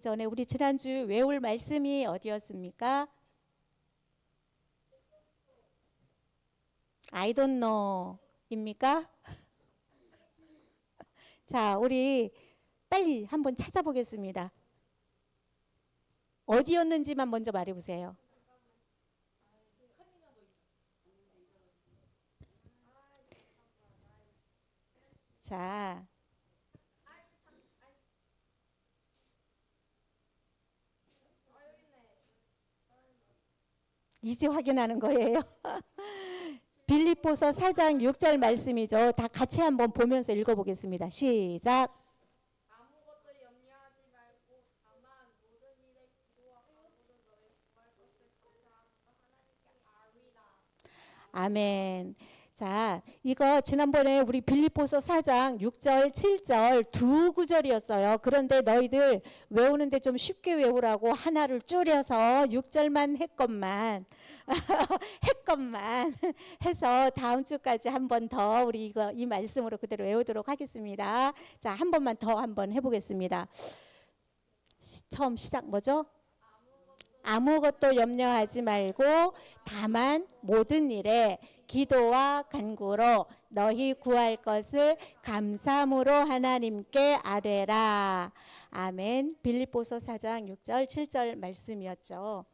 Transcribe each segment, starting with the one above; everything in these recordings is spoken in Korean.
전에 우리 지난주 외울 말씀이 어디였습니까? I don't know 입니까? 자, 우리 빨리 한번 찾아보겠습니다. 어디였는지만 먼저 말해보세요. 자, 이제 확인하는 거예요. 빌립보서 4장 6절 말씀이죠. 다 같이 한번 보면서 읽어보겠습니다. 시작. 아무것도 염려하지 말고 다만 모든 일에 기도와 간구로 너의 구할 것을 감사함으로 하나님께 아뢰라. 아멘. 자, 이거 지난번에 우리 빌립보서 4장 6절, 7절 두 구절이었어요. 그런데 너희들 외우는데 좀 쉽게 외우라고 하나를 줄여서 6절만 했건만 했건만 해서 다음 주까지 한 번 더 우리 이 말씀으로 그대로 외우도록 하겠습니다. 자, 한 번만 더 한번 해보겠습니다. 처음 시작 뭐죠? 아무것도 염려하지 말고 다만 모든 일에 기도와 간구로 너희 구할 것을 감사함으로 하나님께 아뢰라. 아멘. 빌립보서 4장 6절 7절 말씀이었죠.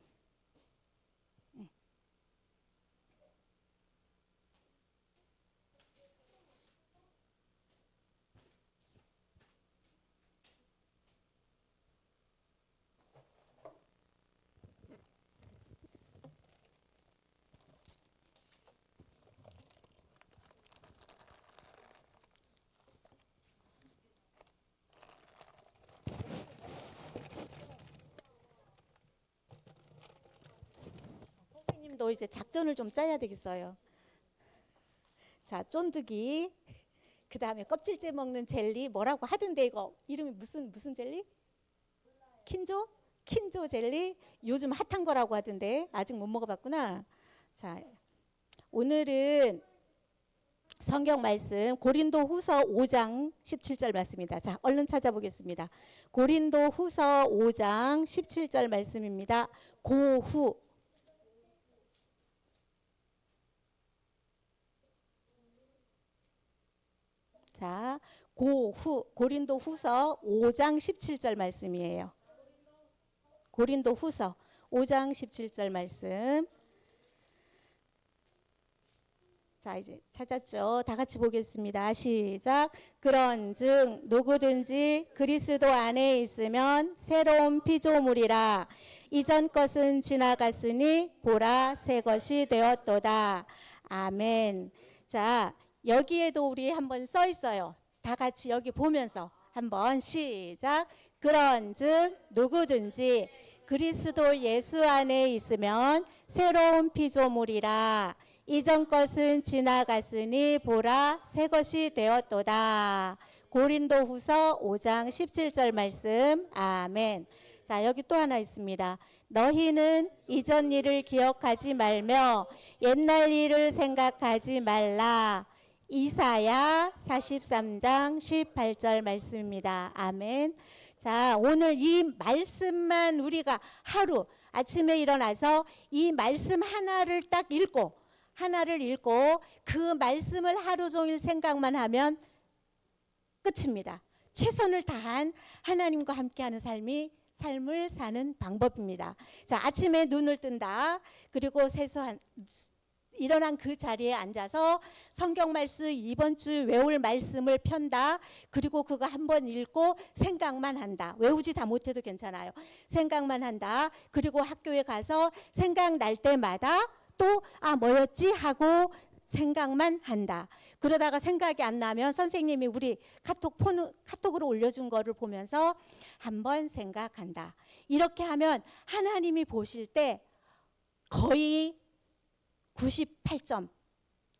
선생님도 이제 작전을 좀 짜야 되겠어요. 자, 쫀득이, 그 다음에 껍질째 먹는 젤리, 뭐라고 하던데 이거 이름이 무슨 젤리? 킨조? 킨조 젤리? 요즘 핫한 거라고 하던데 아직 못 먹어봤구나. 자, 오늘은 성경 말씀 고린도 후서 5장 17절 말씀입니다. 자, 얼른 찾아보겠습니다. 고린도 후서 5장 17절 말씀입니다. 고후. 자, 고린도 후서 5장 17절 말씀이에요. 고린도 후서 5장 17절 말씀. 자, 이제 찾았죠? 다 같이 보겠습니다. 시작. 그런즉 누구든지 그리스도 안에 있으면 새로운 피조물이라. 이전 것은 지나갔으니 보라 새 것이 되었도다. 아멘. 자, 여기에도 우리 한번 써 있어요. 다 같이 여기 보면서 한번 시작. 그런즉 누구든지 그리스도 예수 안에 있으면 새로운 피조물이라. 이전 것은 지나갔으니 보라 새 것이 되었도다. 고린도 후서 5장 17절 말씀. 아멘. 자, 여기 또 하나 있습니다. 너희는 이전 일을 기억하지 말며 옛날 일을 생각하지 말라. 이사야 43장 18절 말씀입니다. 아멘. 자, 오늘 이 말씀만 우리가 하루 아침에 일어나서 이 말씀 하나를 딱 읽고 그 말씀을 하루 종일 생각만 하면 끝입니다. 최선을 다한 하나님과 함께하는 삶을 사는 방법입니다. 자, 아침에 눈을 뜬다. 그리고 일어난 그 자리에 앉아서 성경 말씀 이번 주 외울 말씀을 편다. 그리고 그거 한번 읽고 생각만 한다. 외우지 다 못해도 괜찮아요. 생각만 한다. 그리고 학교에 가서 생각날 때마다 또 뭐였지 하고 생각만 한다. 그러다가 생각이 안 나면 선생님이 우리 카톡으로 올려준 거를 보면서 한번 생각한다. 이렇게 하면 하나님이 보실 때 거의 98점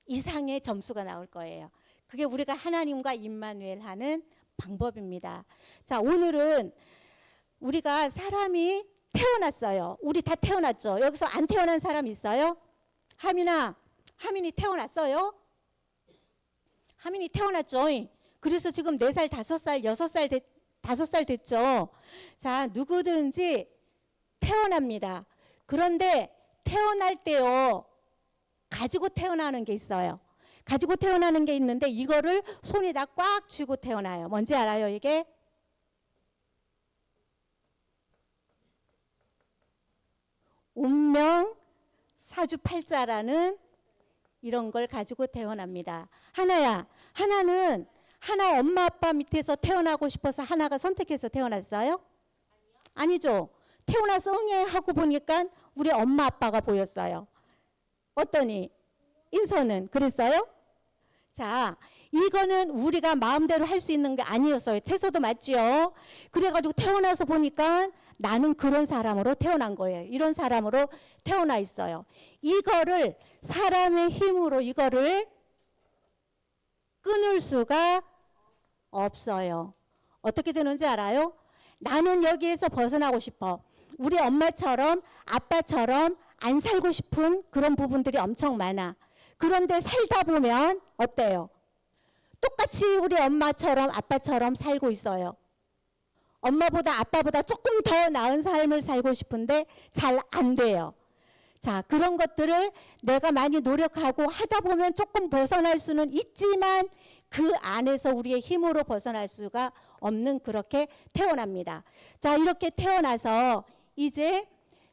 이상의 점수가 나올 거예요. 그게 우리가 하나님과 임마누엘 하는 방법입니다. 자, 오늘은 우리가 사람이 태어났어요. 우리 다 태어났죠. 여기서 안 태어난 사람 있어요? 하민이 태어났어요? 하민이 태어났죠. 그래서 지금 4살, 5살, 6살 5살 됐죠. 자, 누구든지 태어납니다. 그런데 태어날 때요, 가지고 태어나는 게 있어요. 가지고 태어나는 게 있는데 이거를 손에다 꽉 쥐고 태어나요. 뭔지 알아요, 이게? 운명 사주팔자라는 이런 걸 가지고 태어납니다. 하나야, 하나는 하나 엄마 아빠 밑에서 태어나고 싶어서 하나가 선택해서 태어났어요? 아니죠. 태어나서 응애 하고 보니까 우리 엄마 아빠가 보였어요. 어떠니? 인서는 그랬어요? 자, 이거는 우리가 마음대로 할 수 있는 게 아니었어요. 태서도 맞지요. 그래가지고 태어나서 보니까 나는 그런 사람으로 태어난 거예요. 이런 사람으로 태어나 있어요. 이거를 사람의 힘으로 이거를 끊을 수가 없어요. 어떻게 되는지 알아요? 나는 여기에서 벗어나고 싶어. 우리 엄마처럼 아빠처럼 안 살고 싶은 그런 부분들이 엄청 많아. 그런데 살다 보면 어때요? 똑같이 우리 엄마처럼 아빠처럼 살고 있어요. 엄마보다 아빠보다 조금 더 나은 삶을 살고 싶은데 잘 안 돼요. 자, 그런 것들을 내가 많이 노력하고 하다 보면 조금 벗어날 수는 있지만 그 안에서 우리의 힘으로 벗어날 수가 없는 그렇게 태어납니다. 자, 이렇게 태어나서 이제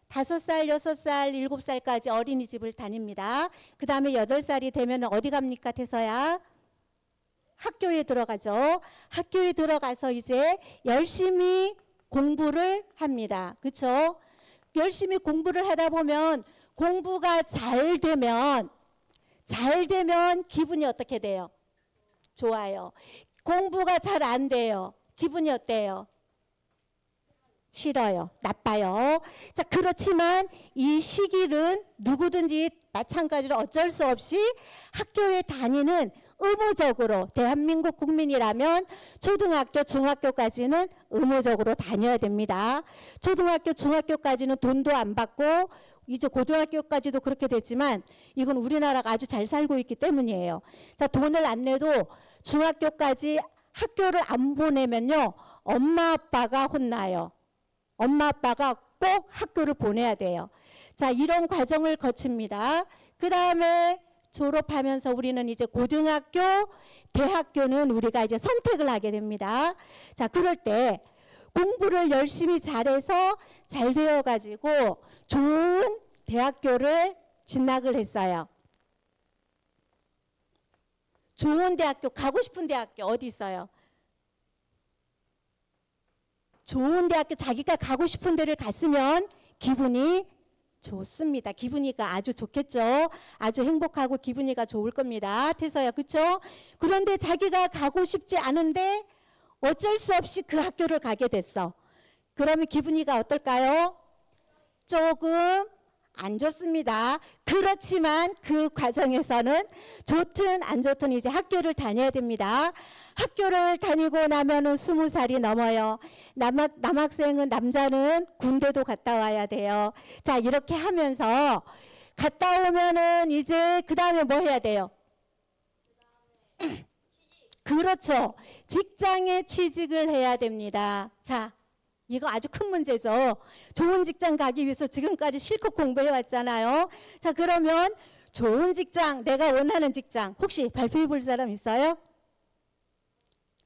5살, 6살, 7살까지 어린이집을 다닙니다. 그 다음에 8살이 되면 어디 갑니까, 태서야? 학교에 들어가죠. 학교에 들어가서 이제 열심히 공부를 합니다. 그렇죠? 열심히 공부를 하다 보면 공부가 잘 되면 기분이 어떻게 돼요? 좋아요. 공부가 잘 안 돼요. 기분이 어때요? 싫어요. 나빠요. 자, 그렇지만 이 시기는 누구든지 마찬가지로 어쩔 수 없이 학교에 다니는 의무적으로 대한민국 국민이라면 초등학교, 중학교까지는 의무적으로 다녀야 됩니다. 초등학교, 중학교까지는 돈도 안 받고 이제 고등학교까지도 그렇게 됐지만 이건 우리나라가 아주 잘 살고 있기 때문이에요. 자, 돈을 안 내도 중학교까지 학교를 안 보내면요, 엄마 아빠가 혼나요. 엄마 아빠가 꼭 학교를 보내야 돼요. 자, 이런 과정을 거칩니다. 그 다음에 졸업하면서 우리는 이제 고등학교, 대학교는 우리가 이제 선택을 하게 됩니다. 자, 그럴 때 공부를 열심히 잘해서 잘 되어가지고 좋은 대학교를 진학을 했어요. 좋은 대학교, 가고 싶은 대학교 어디 있어요? 좋은 대학교, 자기가 가고 싶은 데를 갔으면 기분이 좋습니다. 기분이가 아주 좋겠죠. 아주 행복하고 기분이가 좋을 겁니다. 태서야, 그렇죠? 그런데 자기가 가고 싶지 않은데 어쩔 수 없이 그 학교를 가게 됐어. 그러면 기분이가 어떨까요? 조금 안 좋습니다. 그렇지만 그 과정에서는 좋든 안 좋든 이제 학교를 다녀야 됩니다. 학교를 다니고 나면은 20살이 넘어요. 남학생은, 남자는 군대도 갔다 와야 돼요. 자, 이렇게 하면서 갔다 오면은 이제 그 다음에 뭐 해야 돼요? 그렇죠. 직장에 취직을 해야 됩니다. 자, 이거 아주 큰 문제죠. 좋은 직장 가기 위해서 지금까지 실컷 공부해 왔잖아요. 자, 그러면 좋은 직장, 내가 원하는 직장 혹시 발표해 볼 사람 있어요?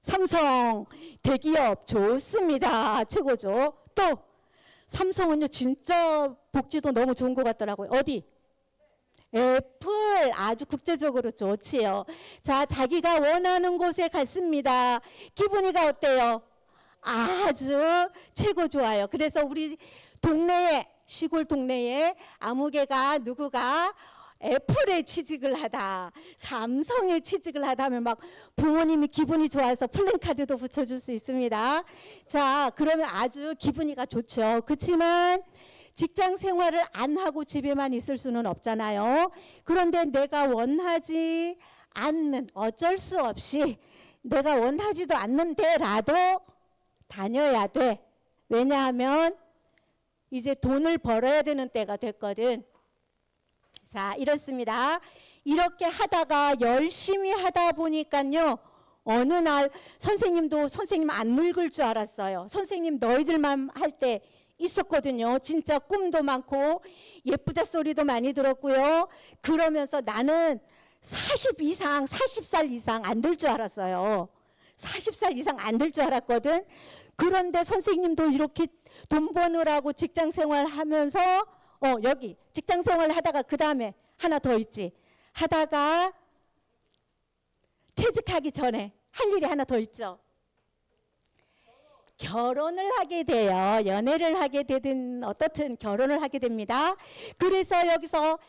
삼성, 대기업 좋습니다. 최고죠. 또 삼성은요 진짜 복지도 너무 좋은 것 같더라고요. 어디? 애플, 아주 국제적으로 좋지요. 자, 자기가 원하는 곳에 갔습니다. 기분이가 어때요? 아주 최고 좋아요. 그래서 우리 동네에, 시골 동네에 아무개가 누구가 애플에 취직을 하다, 삼성에 취직을 하다 하면 막 부모님이 기분이 좋아서 플랜카드도 붙여줄 수 있습니다. 자, 그러면 아주 기분이가 좋죠. 그렇지만 직장 생활을 안 하고 집에만 있을 수는 없잖아요. 그런데 내가 원하지 않는, 어쩔 수 없이 내가 원하지도 않는데라도 다녀야 돼. 왜냐하면 이제 돈을 벌어야 되는 때가 됐거든. 자, 이렇습니다. 이렇게 하다가 열심히 하다 보니까요, 어느 날 선생님 안 늙을 줄 알았어요. 선생님 너희들만 할 때 있었거든요. 진짜 꿈도 많고 예쁘다 소리도 많이 들었고요. 그러면서 나는 40살 이상 안 될 줄 알았어요. 40살 이상 안 될 줄 알았거든. 그런데 선생님도 이렇게 돈 버느라고 직장 생활하면서 여기 직장 생활 하다가 그 다음에 하나 더 있지. 하다가 퇴직하기 전에 할 일이 하나 더 있죠. 결혼을 하게 돼요. 연애를 하게 되든 어떻든 결혼을 하게 됩니다. 그래서 여기서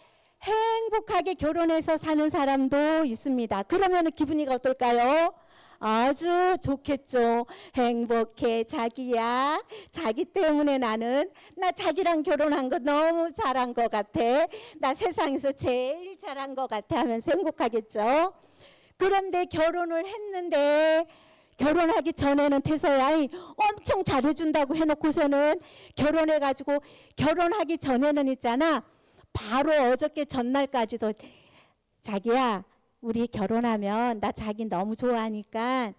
행복하게 결혼해서 사는 사람도 있습니다. 그러면 기분이 어떨까요? 아주 좋겠죠. 행복해 자기야. 자기 때문에 나 자기랑 결혼한 거 너무 잘한 것 같아. 나 세상에서 제일 잘한 것 같아 하면서 행복하겠죠. 그런데 결혼을 했는데 결혼하기 전에는 태서야 엄청 잘해준다고 해놓고서는 결혼해가지고 결혼하기 전에는 있잖아. 바로 어저께 전날까지도 자기야 우리 결혼하면 나 자기 너무 좋아하니까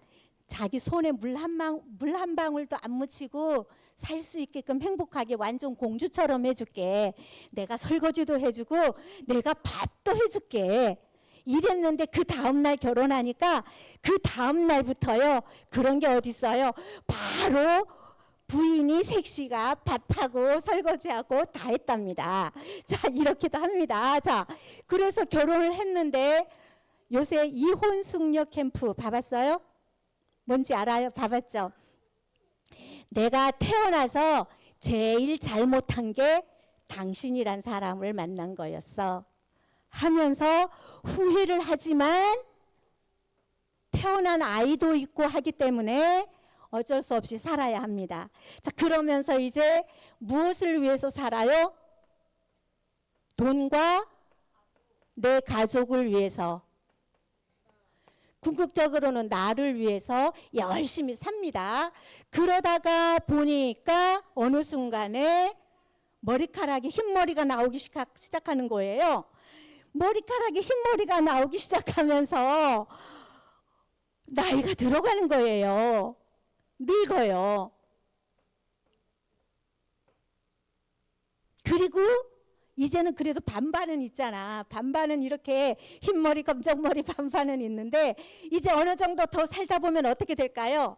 자기 손에 물 한 방울도 안 묻히고 살 수 있게끔 행복하게 완전 공주처럼 해줄게. 내가 설거지도 해주고 내가 밥도 해줄게. 이랬는데 그 다음날 결혼하니까 그 다음날부터요. 그런 게 어디 있어요. 바로 부인이 색시가 밥하고 설거지하고 다 했답니다. 자 이렇게도 합니다. 자 그래서 결혼을 했는데 요새 이혼 숙녀 캠프 봐봤어요? 뭔지 알아요? 봐봤죠? 내가 태어나서 제일 잘못한 게 당신이란 사람을 만난 거였어 하면서 후회를 하지만 태어난 아이도 있고 하기 때문에 어쩔 수 없이 살아야 합니다. 자 그러면서 이제 무엇을 위해서 살아요? 돈과 내 가족을 위해서, 궁극적으로는 나를 위해서 열심히 삽니다. 그러다가 보니까 어느 순간에 머리카락이 흰머리가 나오기 시작하는 거예요. 머리카락이 흰머리가 나오기 시작하면서 나이가 들어가는 거예요. 늙어요. 그리고 이제는 그래도 반반은 있잖아. 반반은 이렇게 흰머리 검정머리 반반은 있는데 이제 어느 정도 더 살다 보면 어떻게 될까요?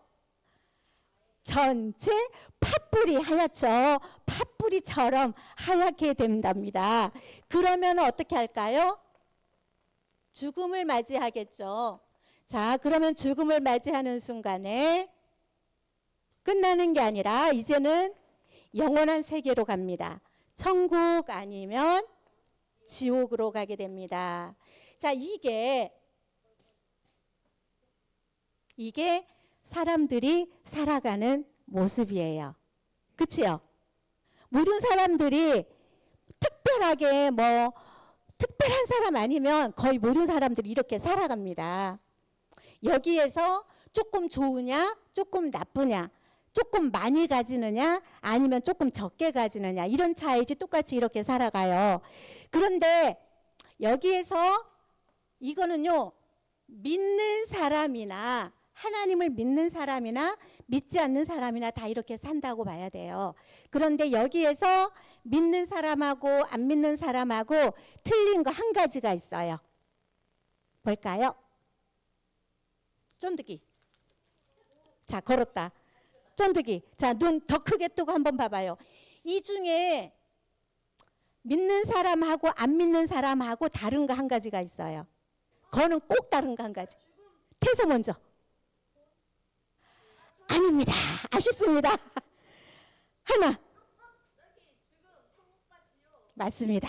전체 팥뿌리 하얗죠. 팥뿌리처럼 하얗게 된답니다. 그러면 어떻게 할까요? 죽음을 맞이하겠죠. 자 그러면 죽음을 맞이하는 순간에 끝나는 게 아니라 이제는 영원한 세계로 갑니다. 천국 아니면 지옥으로 가게 됩니다. 자 이게 사람들이 살아가는 모습이에요. 그치요? 모든 사람들이 특별하게 특별한 사람 아니면 거의 모든 사람들이 이렇게 살아갑니다. 여기에서 조금 좋으냐 조금 나쁘냐, 조금 많이 가지느냐 아니면 조금 적게 가지느냐 이런 차이지 똑같이 이렇게 살아가요. 그런데 여기에서 이거는요 믿는 사람이나 하나님을 믿는 사람이나 믿지 않는 사람이나 다 이렇게 산다고 봐야 돼요. 그런데 여기에서 믿는 사람하고 안 믿는 사람하고 틀린 거 한 가지가 있어요. 볼까요? 쫀득이. 자 걸었다. 쫀득이. 자 눈 더 크게 뜨고 한번 봐봐요. 이 중에 믿는 사람하고 안 믿는 사람하고 다른 거 한 가지가 있어요. 그거는 꼭 다른 거 한 가지. 태서 먼저. 아닙니다. 아쉽습니다. 하나. 맞습니다.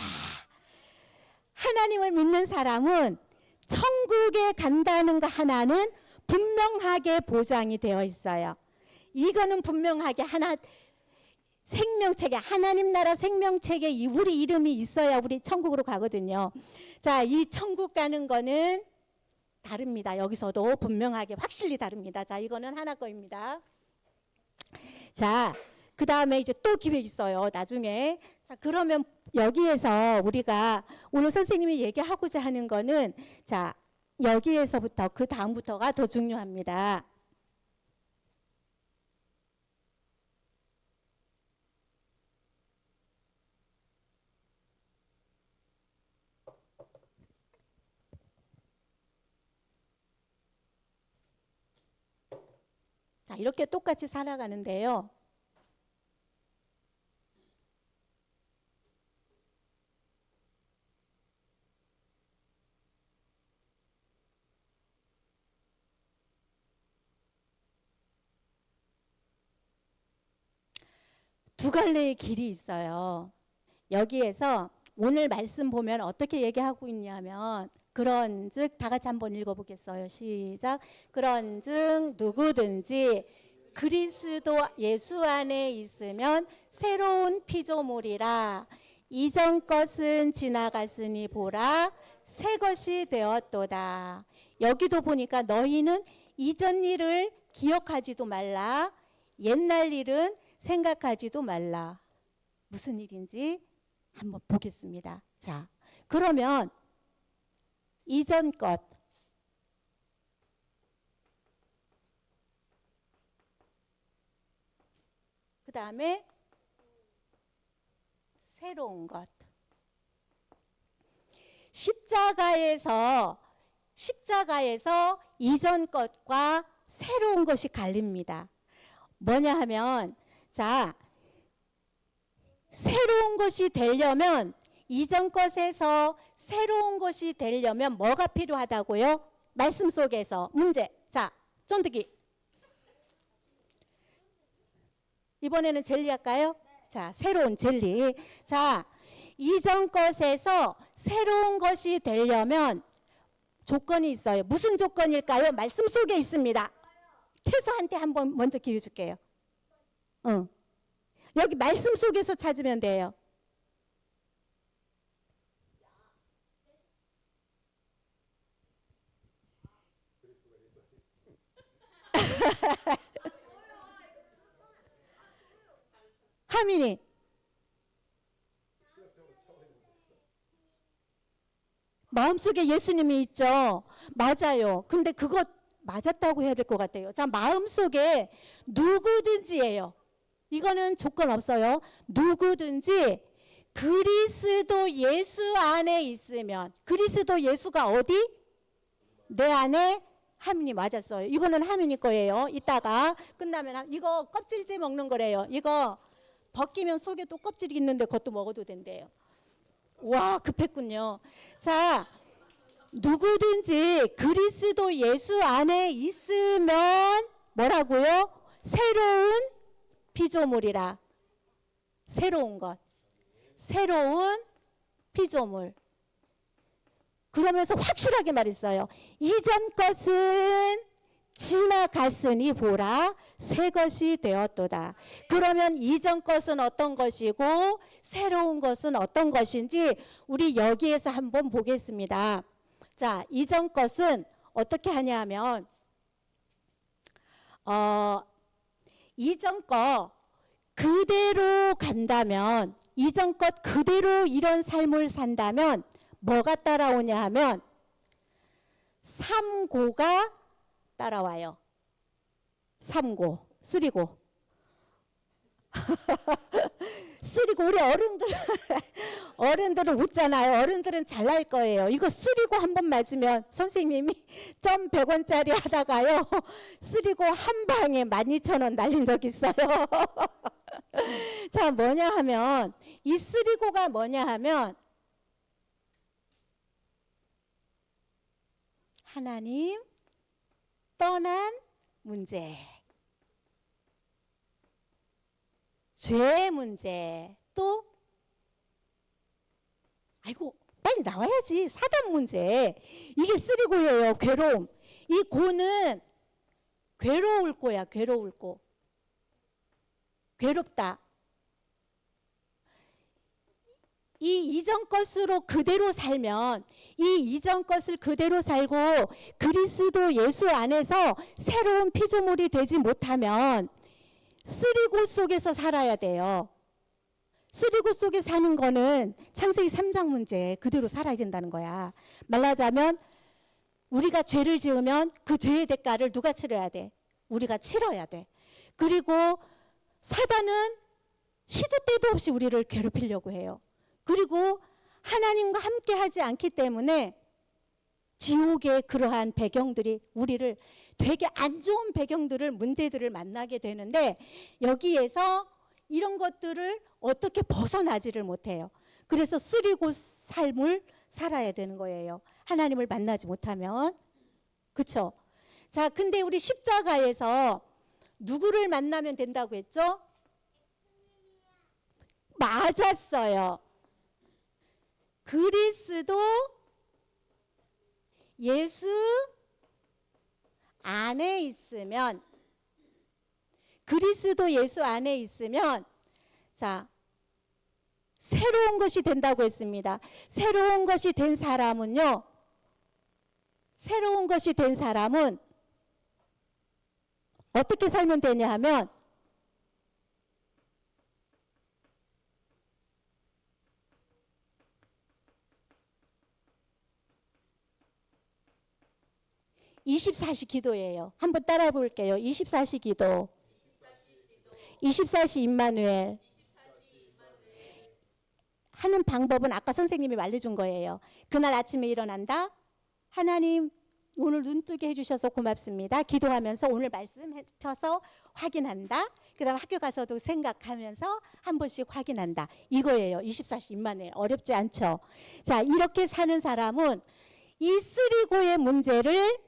하나님을 믿는 사람은 천국에 간다는 거 하나는 분명하게 보장이 되어 있어요. 이거는 분명하게 생명책에 하나님 나라 생명책에 우리 이름이 있어야 우리 천국으로 가거든요. 자, 이 천국 가는 거는 다릅니다. 여기서도 분명하게 확실히 다릅니다. 자, 이거는 하나 거입니다. 자, 그 다음에 이제 또 기회 있어요. 나중에. 자, 그러면 여기에서 우리가 오늘 선생님이 얘기하고자 하는 거는 자, 여기에서부터 그 다음부터가 더 중요합니다. 자, 이렇게 똑같이 살아가는데요. 두 갈래의 길이 있어요. 여기에서 오늘 말씀 보면 어떻게 얘기하고 있냐면 그런즉 다 같이 한번 읽어보겠어요. 시작. 그런즉 누구든지 그리스도 예수 안에 있으면 새로운 피조물이라. 이전 것은 지나갔으니 보라 새 것이 되었도다. 여기도 보니까 너희는 이전 일을 기억하지도 말라. 옛날 일은 생각하지도 말라. 무슨 일인지 한번 보겠습니다. 자, 그러면 이전 것, 그 다음에 새로운 것. 십자가에서 이전 것과 새로운 것이 갈립니다. 뭐냐 하면, 자, 새로운 것이 되려면, 이전 것에서 새로운 것이 되려면 뭐가 필요하다고요? 말씀 속에서 문제. 자, 쫀득이. 이번에는 젤리 할까요? 자, 새로운 젤리. 자, 이전 것에서 새로운 것이 되려면 조건이 있어요. 무슨 조건일까요? 말씀 속에 있습니다. 태서한테 한번 먼저 기회 줄게요. 여기 말씀 속에서 찾으면 돼요. 하민이. 마음속에 예수님이 있죠. 맞아요. 근데 그거 맞았다고 해야 될 것 같아요. 자, 마음속에 누구든지예요. 이거는 조건 없어요. 누구든지 그리스도 예수 안에 있으면. 그리스도 예수가 어디? 내 안에. 하민이 맞았어요. 이거는 하민이 거예요. 이따가 끝나면 이거 껍질째 먹는 거래요. 이거 벗기면 속에 또 껍질이 있는데 그것도 먹어도 된대요. 와, 급했군요. 자, 누구든지 그리스도 예수 안에 있으면 뭐라고요? 새로운 피조물이라. 새로운 것. 새로운 피조물. 그러면서 확실하게 말했어요. 이전 것은 지나갔으니 보라 새 것이 되었도다. 그러면 이전 것은 어떤 것이고 새로운 것은 어떤 것인지 우리 여기에서 한번 보겠습니다. 자, 이전 것은 어떻게 하냐면 이전 것 그대로 간다면, 이전 것 그대로 이런 삶을 산다면 뭐가 따라오냐 하면 삼고가 따라와요. 삼고, 쓰리고. 쓰리고 우리 어른들은 웃잖아요. 어른들은 잘날 거예요. 이거 쓰리고 한 번 맞으면 선생님이 점 100원짜리 하다가요. 쓰리고 한 방에 12,000원 날린 적 있어요. 자, 뭐냐 하면 이 쓰리고가 뭐냐 하면 하나님 떠난 문제, 죄의 문제, 또 아이고 빨리 나와야지 사단 문제. 이게 쓰리고예요. 괴로움. 이 고는 괴로울 거야. 괴로울 거. 괴롭다. 이 이전 것으로 그대로 살면, 이 이전 것을 그대로 살고 그리스도 예수 안에서 새로운 피조물이 되지 못하면 쓰리고 속에서 살아야 돼요. 쓰리고 속에 사는 거는 창세기 3장 문제 그대로 살아야 된다는 거야. 말하자면 우리가 죄를 지으면 그 죄의 대가를 누가 치러야 돼? 우리가 치러야 돼. 그리고 사단은 시도 때도 없이 우리를 괴롭히려고 해요. 그리고 하나님과 함께 하지 않기 때문에 지옥의 그러한 배경들이 우리를 되게 안 좋은 배경들을 문제들을 만나게 되는데 여기에서 이런 것들을 어떻게 벗어나지를 못해요. 그래서 쓰리고 삶을 살아야 되는 거예요. 하나님을 만나지 못하면. 그렇죠? 자, 근데 우리 십자가에서 누구를 만나면 된다고 했죠? 맞았어요. 그리스도 예수 안에 있으면, 그리스도 예수 안에 있으면, 자, 새로운 것이 된다고 했습니다. 새로운 것이 된 사람은요, 새로운 것이 된 사람은 어떻게 살면 되냐 하면, (24시) 기도예요. 한번 따라해 볼게요. 24시 기도. 24시 임마누엘. 하는 방법은 아까 선생님이 알려준 거예요. 그날 아침에 일어난다. 하나님 오늘 눈 뜨게 해주셔서 고맙습니다. 기도하면서 오늘 말씀 펴서 확인한다. 그 다음 학교 가서도 생각하면서 한 번씩 확인한다. 이거예요. 24시 임마누엘. 어렵지 않죠? 자, 이렇게 사는 사람은 이 쓰리고의 문제를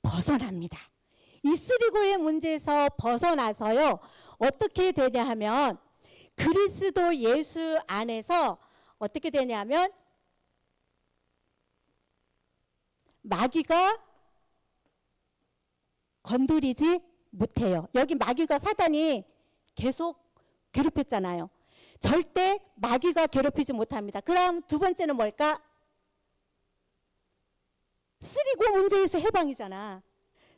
벗어납니다. 이 쓰리고의 문제에서 벗어나서요, 어떻게 되냐 하면, 그리스도 예수 안에서 어떻게 되냐 하면, 마귀가 건드리지 못해요. 여기 마귀가 사단이 계속 괴롭혔잖아요. 절대 마귀가 괴롭히지 못합니다. 그럼 두 번째는 뭘까? 쓰리고 문제에서 해방이잖아.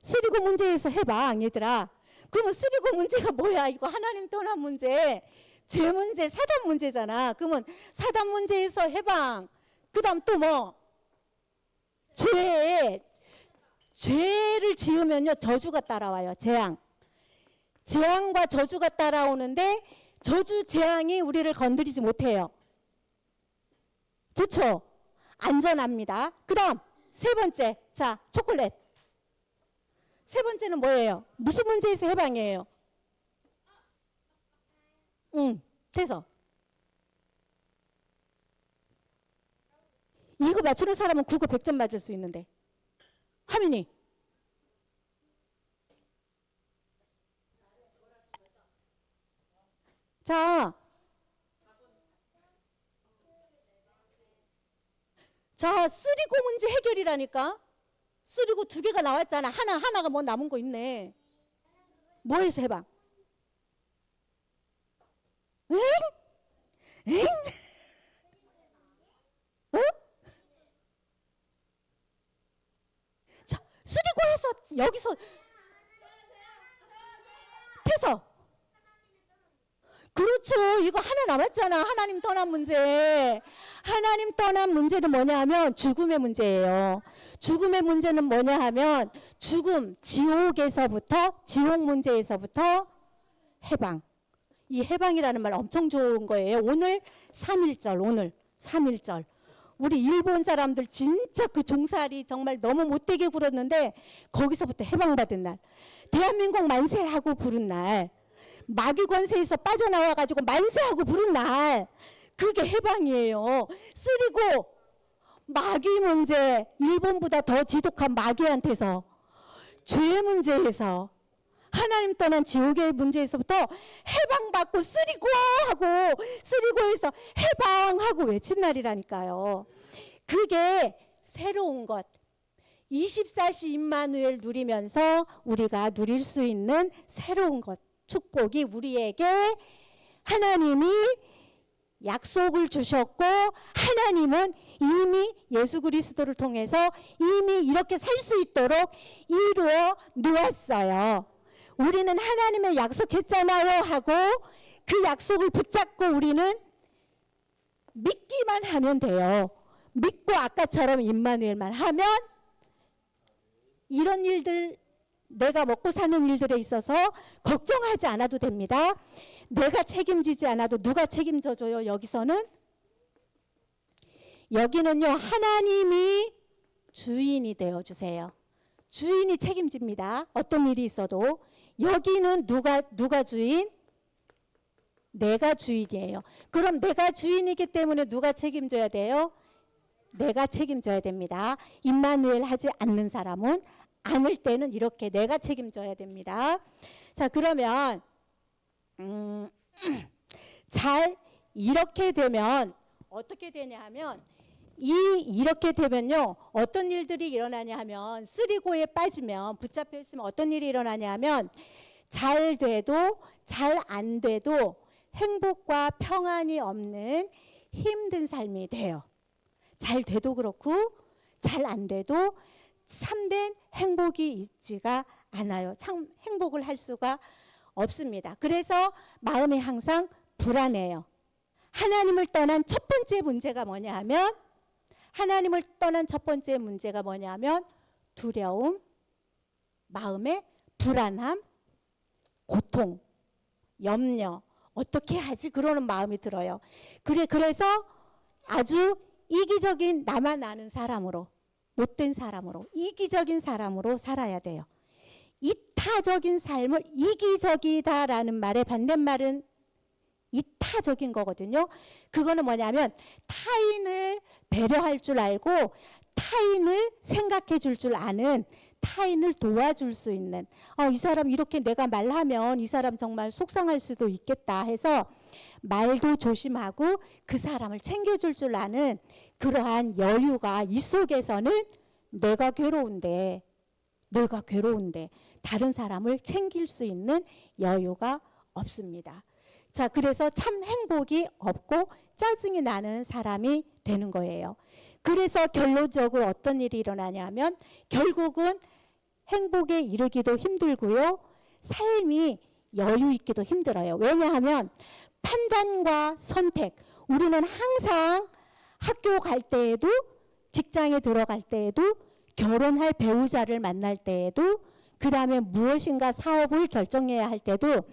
쓰리고 문제에서 해방, 얘들아. 그러면 쓰리고 문제가 뭐야? 이거 하나님 떠난 문제, 죄 문제, 사단 문제잖아. 그러면 사단 문제에서 해방. 그 다음 또 뭐? 죄를 지으면요, 저주가 따라와요. 재앙. 재앙과 저주가 따라오는데 저주, 재앙이 우리를 건드리지 못해요. 좋죠? 안전합니다. 그 다음 세 번째, 자, 초콜릿. 세 번째는 뭐예요? 무슨 문제에서 해방이에요? 돼서. 이거 맞추는 사람은 국어 100점 맞을 수 있는데. 하민이. 자, 쓰리고 문제 해결이라니까. 쓰리고 두 개가 나왔잖아. 하나가 뭐 남은 거 있네. 뭐해서 해봐? 응? 응? 어? 자, 쓰리고 해서 여기서 태서. 그렇죠. 이거 하나 남았잖아. 하나님 떠난 문제. 하나님 떠난 문제는 뭐냐 하면 죽음의 문제예요. 죽음의 문제는 뭐냐 하면 죽음, 지옥에서부터, 지옥 문제에서부터 해방. 이 해방이라는 말 엄청 좋은 거예요. 오늘 3.1절, 오늘 3.1절. 우리 일본 사람들 진짜 그 종살이 정말 너무 못되게 굴었는데 거기서부터 해방받은 날. 대한민국 만세하고 부른 날. 마귀 권세에서 빠져나와가지고 만세하고 부른 날. 그게 해방이에요. 쓰리고 마귀 문제, 일본보다 더 지독한 마귀한테서, 죄 문제에서, 하나님 떠난 지옥의 문제에서부터 해방받고 쓰리고 하고, 쓰리고에서 해방하고 외친 날이라니까요. 그게 새로운 것. 24시 임마누엘 누리면서 우리가 누릴 수 있는 새로운 것, 축복이 우리에게 하나님이 약속을 주셨고, 하나님은 이미 예수 그리스도를 통해서 이미 이렇게 살 수 있도록 이루어 놓았어요. 우리는 하나님의 약속했잖아요 하고 그 약속을 붙잡고 우리는 믿기만 하면 돼요. 믿고 아까처럼 임마누엘만 하면 이런 일들, 내가 먹고 사는 일들에 있어서 걱정하지 않아도 됩니다. 내가 책임지지 않아도 누가 책임져줘요? 여기는요, 하나님이 주인이 되어주세요. 주인이 책임집니다. 어떤 일이 있어도. 여기는 누가 주인? 내가 주인이에요. 그럼 내가 주인이기 때문에 누가 책임져야 돼요? 내가 책임져야 됩니다. 임마누엘 하지 않는 사람은, 않을 때는 이렇게 내가 책임져야 됩니다. 자, 그러면 잘 이렇게 되면 어떻게 되냐 하면, 이렇게 되면요, 어떤 일들이 일어나냐 하면, 쓰리고에 빠지면, 붙잡혀 있으면 어떤 일이 일어나냐 하면, 잘 돼도 잘 안 돼도 행복과 평안이 없는 힘든 삶이 돼요. 잘 돼도 그렇고 잘 안 돼도 참된 행복이 있지가 않아요. 참 행복을 할 수가 없습니다. 그래서 마음이 항상 불안해요. 하나님을 떠난 첫 번째 문제가 뭐냐 하면, 두려움, 마음의 불안함, 고통, 염려, 어떻게 하지? 그러는 마음이 들어요. 그래서 아주 이기적인, 나만 아는 사람으로, 못된 사람으로, 이기적인 사람으로 살아야 돼요. 이타적인 삶을, 이기적이다라는 말의 반대말은 이타적인 거거든요. 그거는 뭐냐면 타인을 배려할 줄 알고 타인을 생각해 줄 아는, 타인을 도와줄 수 있는, 이 사람 이렇게 내가 말하면 이 사람 정말 속상할 수도 있겠다 해서 말도 조심하고 그 사람을 챙겨줄 줄 아는 그러한 여유가, 이 속에서는 내가 괴로운데 다른 사람을 챙길 수 있는 여유가 없습니다. 자, 그래서 참 행복이 없고 짜증이 나는 사람이 되는 거예요. 그래서 결론적으로 어떤 일이 일어나냐면, 결국은 행복에 이르기도 힘들고요, 삶이 여유 있기도 힘들어요. 왜냐하면 판단과 선택, 우리는 항상 학교 갈 때에도, 직장에 들어갈 때에도, 결혼할 배우자를 만날 때에도, 그 다음에 무엇인가 사업을 결정해야 할 때도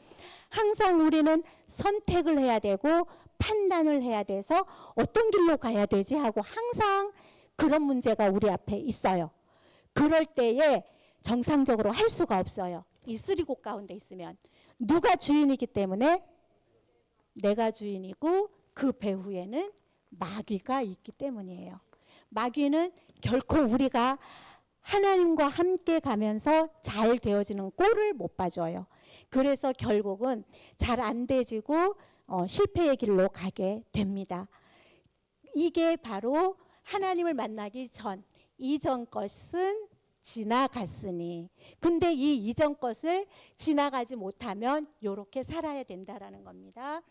항상 우리는 선택을 해야 되고 판단을 해야 돼서 어떤 길로 가야 되지 하고 항상 그런 문제가 우리 앞에 있어요. 그럴 때에 정상적으로 할 수가 없어요. 이 쓰리곡 가운데 있으면. 누가 주인이기 때문에? 내가 주인이고 그 배후에는 마귀가 있기 때문이에요. 마귀는 결코 우리가 하나님과 함께 가면서 잘 되어지는 꼴을 못 봐줘요. 그래서 결국은 잘 안 되지고 실패의 길로 가게 됩니다. 이게 바로 하나님을 만나기 전, 이전 것은 지나갔으니, 근데 이 이전 것을 지나가지 못하면 이렇게 살아야 된다라는 겁니다.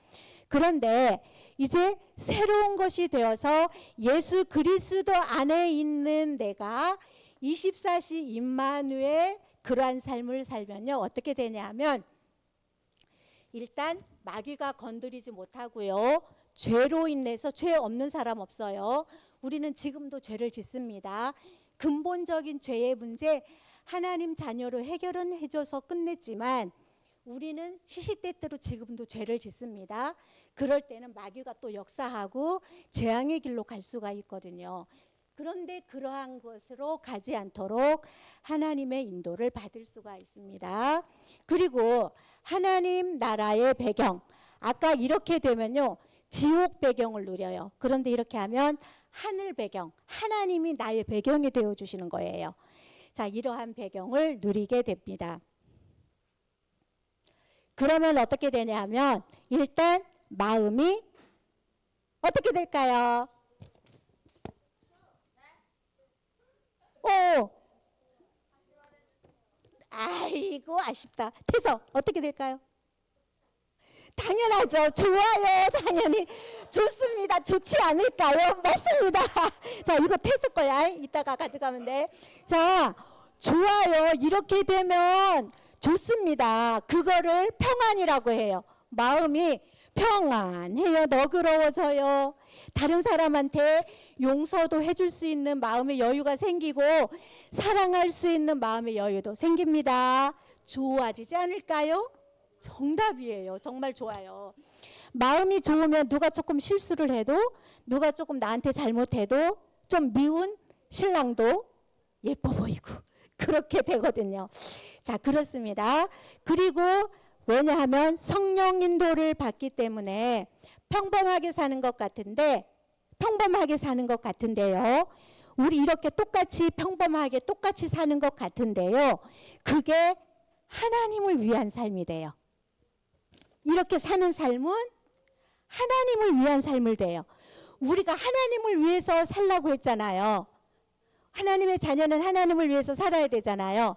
그런데 이제 새로운 것이 되어서 예수 그리스도 안에 있는 내가 24시 임마누엘 그러한 삶을 살면요, 어떻게 되냐 하면, 일단 마귀가 건드리지 못하고요, 죄로 인해서, 죄 없는 사람 없어요. 우리는 지금도 죄를 짓습니다. 근본적인 죄의 문제 하나님 자녀로 해결은 해줘서 끝냈지만 우리는 시시때때로 지금도 죄를 짓습니다. 그럴 때는 마귀가 또 역사하고 재앙의 길로 갈 수가 있거든요. 그런데 그러한 것으로 가지 않도록 하나님의 인도를 받을 수가 있습니다. 그리고 하나님 나라의 배경, 아까 이렇게 되면요, 지옥 배경을 누려요. 그런데 이렇게 하면 하늘 배경, 하나님이 나의 배경이 되어주시는 거예요. 자, 이러한 배경을 누리게 됩니다. 그러면 어떻게 되냐 하면, 일단 마음이 어떻게 될까요? 아이고 아쉽다. 태서 어떻게 될까요? 당연하죠. 좋아요. 당연히 좋습니다. 좋지 않을까요? 맞습니다. 자, 이거 태서 거야. 이따가 가져가면 돼. 자, 좋아요. 이렇게 되면 좋습니다. 그거를 평안이라고 해요. 마음이 평안해요. 너그러워져요. 다른 사람한테 용서도 해줄 수 있는 마음의 여유가 생기고 사랑할 수 있는 마음의 여유도 생깁니다. 좋아지지 않을까요? 정답이에요. 정말 좋아요. 마음이 좋으면 누가 조금 실수를 해도 누가 조금 나한테 잘못해도 좀 미운 신랑도 예뻐 보이고 그렇게 되거든요. 자, 그렇습니다. 그리고 왜냐하면 성령 인도를 받기 때문에 평범하게 사는 것 같은데요. 우리 이렇게 똑같이 평범하게 똑같이 사는 것 같은데요. 그게 하나님을 위한 삶이 돼요. 이렇게 사는 삶은 하나님을 위한 삶을 돼요. 우리가 하나님을 위해서 살라고 했잖아요. 하나님의 자녀는 하나님을 위해서 살아야 되잖아요.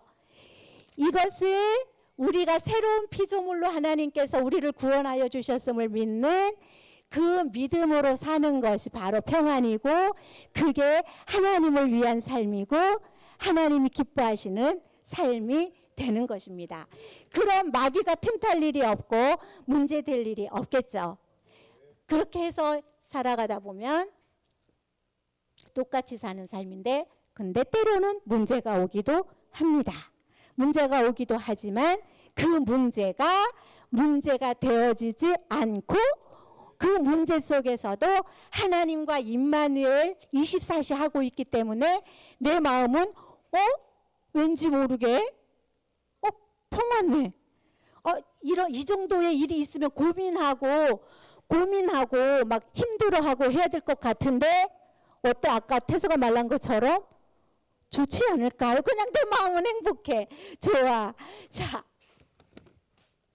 이것을 우리가 새로운 피조물로 하나님께서 우리를 구원하여 주셨음을 믿는 그 믿음으로 사는 것이 바로 평안이고 그게 하나님을 위한 삶이고 하나님이 기뻐하시는 삶이 되는 것입니다. 그럼 마귀가 틈탈 일이 없고 문제될 일이 없겠죠. 그렇게 해서 살아가다 보면 똑같이 사는 삶인데 근데 때로는 문제가 오기도 합니다. 문제가 오기도 하지만 그 문제가 되어지지 않고 그 문제 속에서도 하나님과 임마누엘 24시 하고 있기 때문에 내 마음은 왠지 모르게 평안해. 이 정도의 일이 있으면 고민하고 막 힘들어하고 해야 될 것 같은데 어때? 아까 태서가 말한 것처럼 좋지 않을까요? 그냥 내 마음은 행복해. 좋아.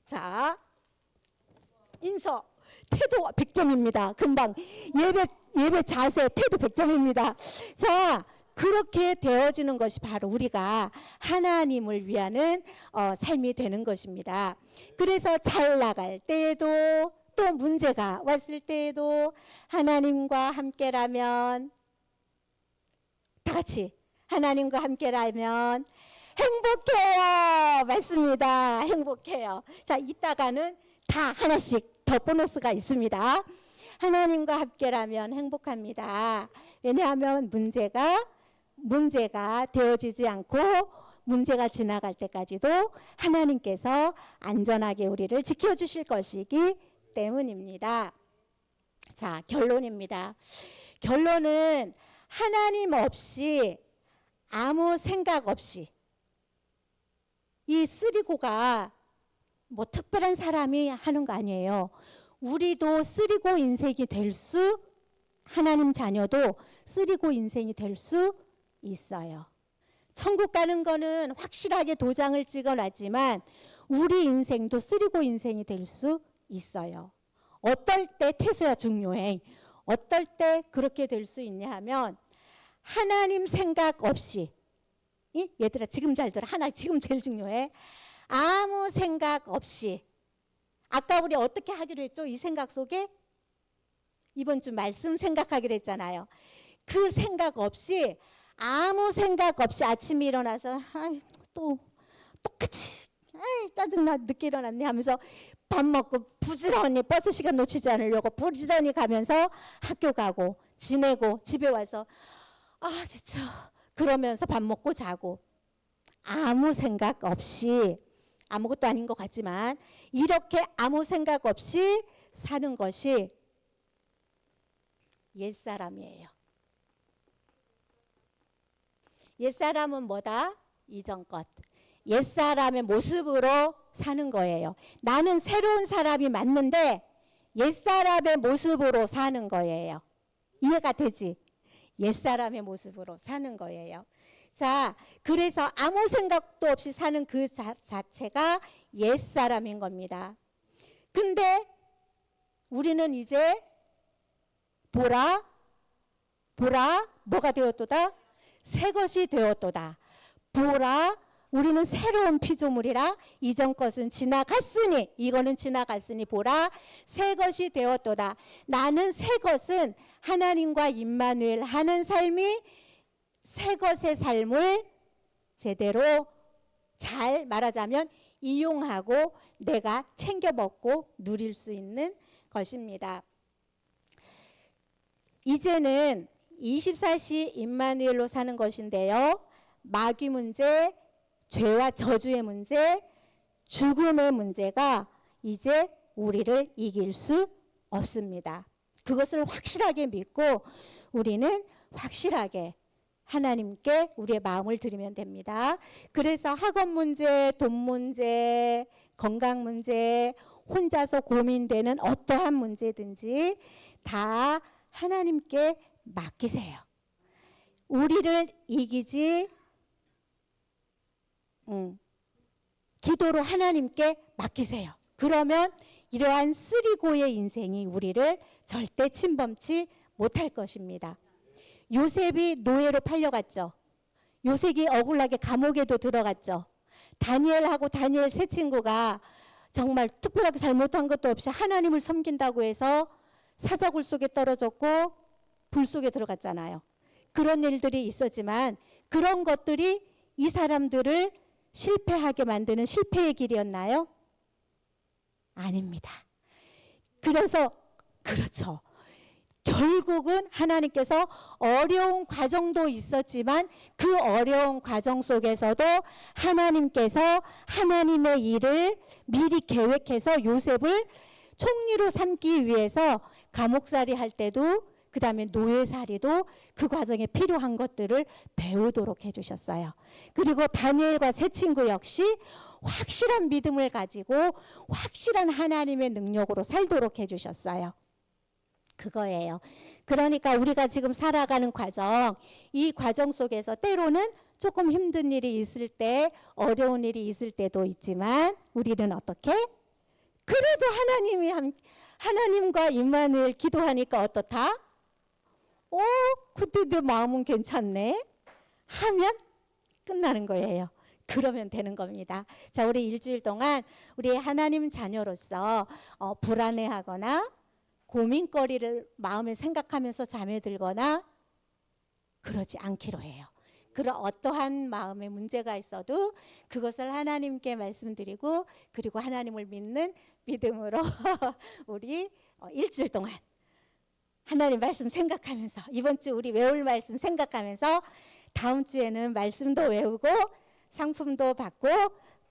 자, 인서 태도 100점입니다. 금방 예배 자세 태도 100점입니다. 자, 그렇게 되어지는 것이 바로 우리가 하나님을 위하는 삶이 되는 것입니다. 그래서 잘 나갈 때에도 또 문제가 왔을 때에도 하나님과 함께라면 다 같이 하나님과 함께라면 행복해요. 맞습니다. 행복해요. 자, 이따가는 다 하나씩 더 보너스가 있습니다. 하나님과 함께라면 행복합니다. 왜냐하면 문제가 되어지지 않고 문제가 지나갈 때까지도 하나님께서 안전하게 우리를 지켜주실 것이기 때문입니다. 자, 결론입니다. 결론은 하나님 없이 아무 생각 없이 이 쓰리고가 뭐 특별한 사람이 하는 거 아니에요. 우리도 쓰리고 인생이 될 수, 하나님 자녀도 쓰리고 인생이 될 수 있어요. 천국 가는 거는 확실하게 도장을 찍어놨지만 우리 인생도 쓰리고 인생이 될 수 있어요. 어떨 때 태세가 중요해. 어떨 때 그렇게 될 수 있냐 하면 하나님 생각 없이 얘들아 지금 잘 들어. 지금 제일 중요해. 아무 생각 없이 아까 우리 어떻게 하기로 했죠? 이 생각 속에 이번 주 말씀 생각하기로 했잖아요. 그 생각 없이 아무 생각 없이 아침에 일어나서 또 똑같이 짜증나 늦게 일어났네 하면서 밥 먹고 부지런히 버스 시간 놓치지 않으려고 부지런히 가면서 학교 가고 지내고 집에 와서 진짜 그러면서 밥 먹고 자고 아무 생각 없이 아무것도 아닌 것 같지만 이렇게 아무 생각 없이 사는 것이 옛사람이에요. 옛사람은 뭐다? 이전 것. 옛사람의 모습으로 사는 거예요. 나는 새로운 사람이 맞는데 옛사람의 모습으로 사는 거예요. 이해가 되지? 옛사람의 모습으로 사는 거예요. 자, 그래서 아무 생각도 없이 사는 그 자체가 옛사람인 겁니다. 근데 우리는 이제 뭐가 되었도다? 새 것이 되었도다. 우리는 새로운 피조물이라 이전 것은 지나갔으니 이거는 지나갔으니 보라 새 것이 되었도다. 나는 새 것은 하나님과 임마누엘 하는 삶이 새 것의 삶을 제대로 잘 말하자면 이용하고 내가 챙겨 먹고 누릴 수 있는 것입니다. 이제는 24시 임마누엘로 사는 것인데요. 마귀 문제, 죄와 저주의 문제, 죽음의 문제가 이제 우리를 이길 수 없습니다. 그것을 확실하게 믿고 우리는 확실하게 하나님께 우리의 마음을 드리면 됩니다. 그래서 학업 문제, 돈 문제, 건강 문제, 혼자서 고민되는 어떠한 문제든지 다 하나님께 맡기세요. 우리를 이기지 기도로 하나님께 맡기세요. 그러면 이러한 쓰리고의 인생이 우리를 절대 침범치 못할 것입니다. 요셉이 노예로 팔려갔죠. 요셉이 억울하게 감옥에도 들어갔죠. 다니엘하고 다니엘 세 친구가 정말 특별하게 잘못한 것도 없이 하나님을 섬긴다고 해서 사자굴 속에 떨어졌고 불 속에 들어갔잖아요. 그런 일들이 있었지만 그런 것들이 이 사람들을 실패하게 만드는 실패의 길이었나요? 아닙니다. 그래서 그렇죠. 결국은 하나님께서 어려운 과정도 있었지만 그 어려운 과정 속에서도 하나님께서 하나님의 일을 미리 계획해서 요셉을 총리로 삼기 위해서 감옥살이 할 때도 그 다음에 노예살이도 그 과정에 필요한 것들을 배우도록 해주셨어요. 그리고 다니엘과 세 친구 역시 확실한 믿음을 가지고 확실한 하나님의 능력으로 살도록 해주셨어요. 그거예요. 그러니까 우리가 지금 살아가는 과정, 이 과정 속에서 때로는 조금 힘든 일이 있을 때, 어려운 일이 있을 때도 있지만 우리는 어떻게? 그래도 하나님과 임마누엘 기도하니까 어떻다? 그때 내 마음은 괜찮네 하면 끝나는 거예요. 그러면 되는 겁니다. 자, 우리 일주일 동안 우리 하나님 자녀로서 불안해하거나 고민거리를 마음에 생각하면서 잠에 들거나 그러지 않기로 해요. 그런 어떠한 마음의 문제가 있어도 그것을 하나님께 말씀드리고 그리고 하나님을 믿는 믿음으로 우리 일주일 동안 하나님 말씀 생각하면서 이번 주 우리 외울 말씀 생각하면서 다음 주에는 말씀도 외우고 상품도 받고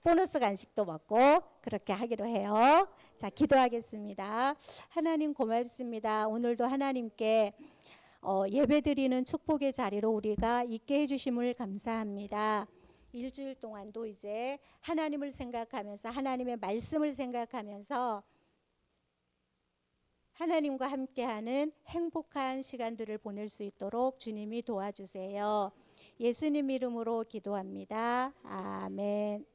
보너스 간식도 먹고 그렇게 하기로 해요. 자, 기도하겠습니다. 하나님 고맙습니다. 오늘도 하나님께 예배드리는 축복의 자리로 우리가 있게 해주심을 감사합니다. 일주일 동안도 이제 하나님을 생각하면서 하나님의 말씀을 생각하면서 하나님과 함께하는 행복한 시간들을 보낼 수 있도록 주님이 도와주세요. 예수님 이름으로 기도합니다. 아멘.